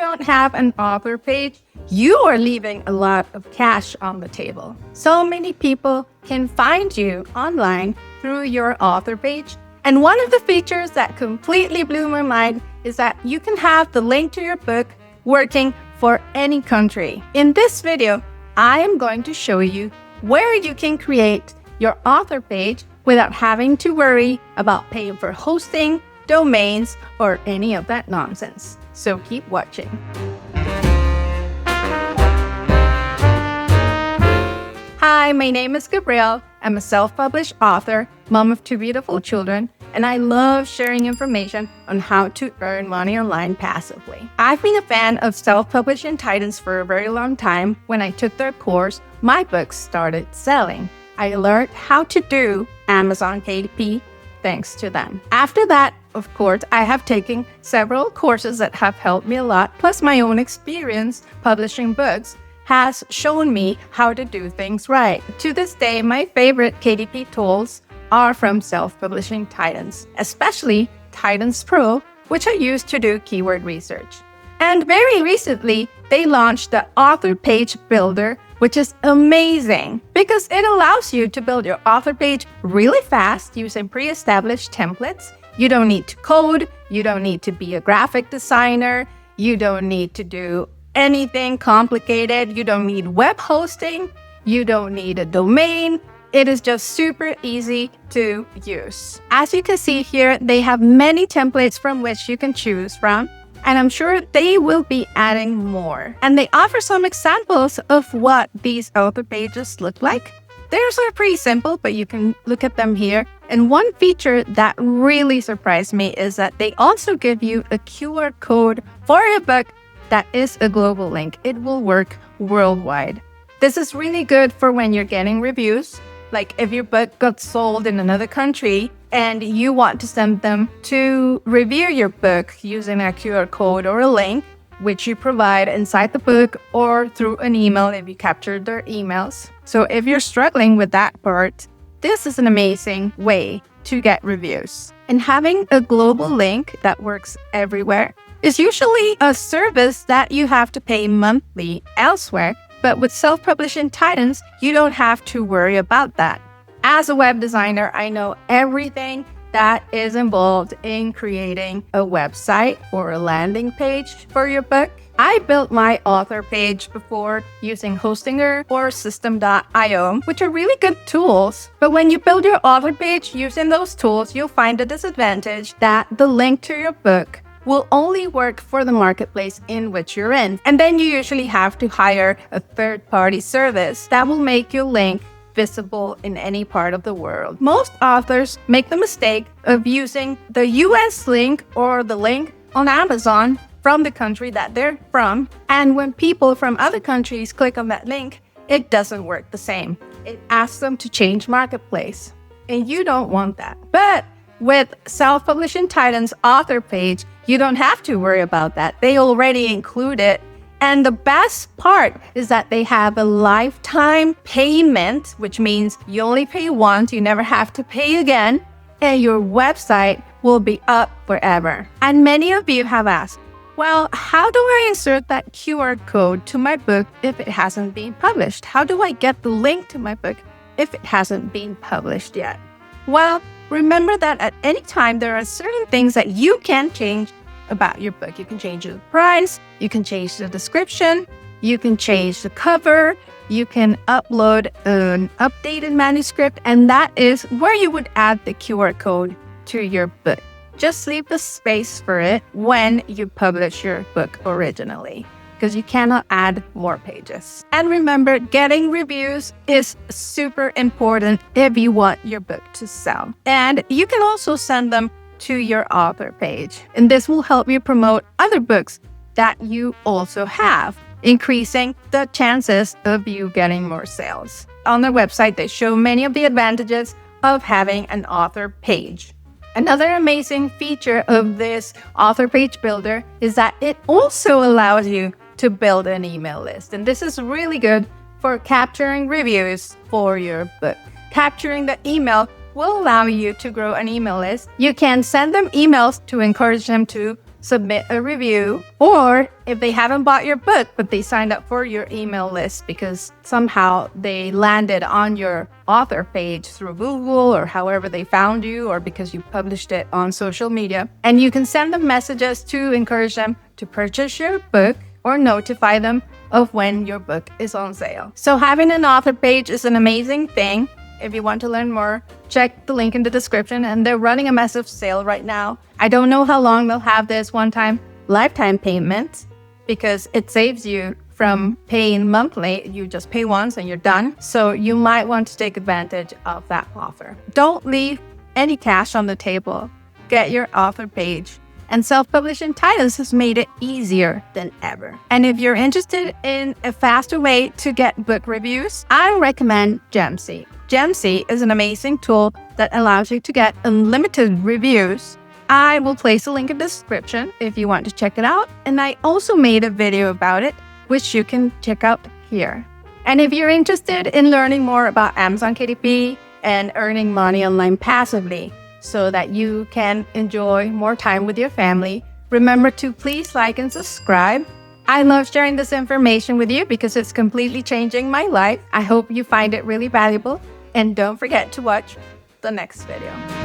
don't have an author page, you are leaving a lot of cash on the table. So many people can find you online through your author page. And one of the features that completely blew my mind is that you can have the link to your book working for any country. In this video, I am going to show you where you can create your author page without having to worry about paying for hosting, domains, or any of that nonsense. So keep watching. Hi, my name is Gabrielle. I'm a self-published author, mom of 2 beautiful children, and I love sharing information on how to earn money online passively. I've been a fan of self-publishing titans for a very long time. When I took their course, my books started selling. I learned how to do Amazon KDP thanks to them. After that, of course, I have taken several courses that have helped me a lot, plus my own experience publishing books has shown me how to do things right. To this day, my favorite KDP tools are from self-publishing titans, especially Titans Pro, which I use to do keyword research. And very recently, they launched the Author Page Builder, which is amazing because it allows you to build your author page really fast using pre-established templates. You don't need to code, you don't need to be a graphic designer, you don't need to do anything complicated, you don't need web hosting, you don't need a domain. It is just super easy to use. As you can see here, they have many templates from which you can choose from, and I'm sure they will be adding more. And they offer some examples of what these author pages look like. They're sort of pretty simple, but you can look at them here. And one feature that really surprised me is that they also give you a QR code for your book that is a global link. It will work worldwide. This is really good for when you're getting reviews. Like if your book got sold in another country and you want to send them to review your book using a QR code or a link, which you provide inside the book or through an email if you captured their emails. So if you're struggling with that part, this is an amazing way to get reviews. And having a global link that works everywhere is usually a service that you have to pay monthly elsewhere. But with self-publishing titans, you don't have to worry about that. As a web designer, I know everything that is involved in creating a website or a landing page for your book. I built my author page before using Hostinger or System.io, which are really good tools. But when you build your author page using those tools, you'll find a disadvantage that the link to your book will only work for the marketplace in which you're in. And then you usually have to hire a third-party service that will make your link visible in any part of the world. Most authors make the mistake of using the US link or the link on Amazon from the country that they're from. And when people from other countries click on that link, it doesn't work the same. It asks them to change marketplace. And you don't want that. But with Self-Publishing Titans author page, you don't have to worry about that. They already include it. And the best part is that they have a lifetime payment, which means you only pay once, you never have to pay again, and your website will be up forever. And many of you have asked, well, how do I insert that QR code to my book if it hasn't been published? How do I get the link to my book if it hasn't been published yet? Well, remember that at any time, there are certain things that you can change about your book. You can change the price, you can change the description, you can change the cover, you can upload an updated manuscript, and that is where you would add the QR code to your book. Just leave the space for it when you publish your book originally, because you cannot add more pages. And remember, getting reviews is super important if you want your book to sell. And you can also send them to your author page. And this will help you promote other books that you also have, increasing the chances of you getting more sales. On their website, they show many of the advantages of having an author page. Another amazing feature of this author page builder is that it also allows you to build an email list. And this is really good for capturing reviews for your book. Capturing the email will allow you to grow an email list. You can send them emails to encourage them to submit a review, or if they haven't bought your book, but they signed up for your email list because somehow they landed on your author page through Google or however they found you, or because you published it on social media. And you can send them messages to encourage them to purchase your book or notify them of when your book is on sale. So having an author page is an amazing thing. If you want to learn more, check the link in the description, and they're running a massive sale right now. I don't know how long they'll have this one-time lifetime payment because it saves you from paying monthly. You just pay once and you're done. So you might want to take advantage of that offer. Don't leave any cash on the table. Get your author page. And self-publishing titles has made it easier than ever. And if you're interested in a faster way to get book reviews, I recommend Gemsy. Gemsy is an amazing tool that allows you to get unlimited reviews. I will place a link in the description if you want to check it out. And I also made a video about it, which you can check out here. And if you're interested in learning more about Amazon KDP and earning money online passively so that you can enjoy more time with your family, remember to please like and subscribe. I love sharing this information with you because it's completely changing my life. I hope you find it really valuable. And don't forget to watch the next video.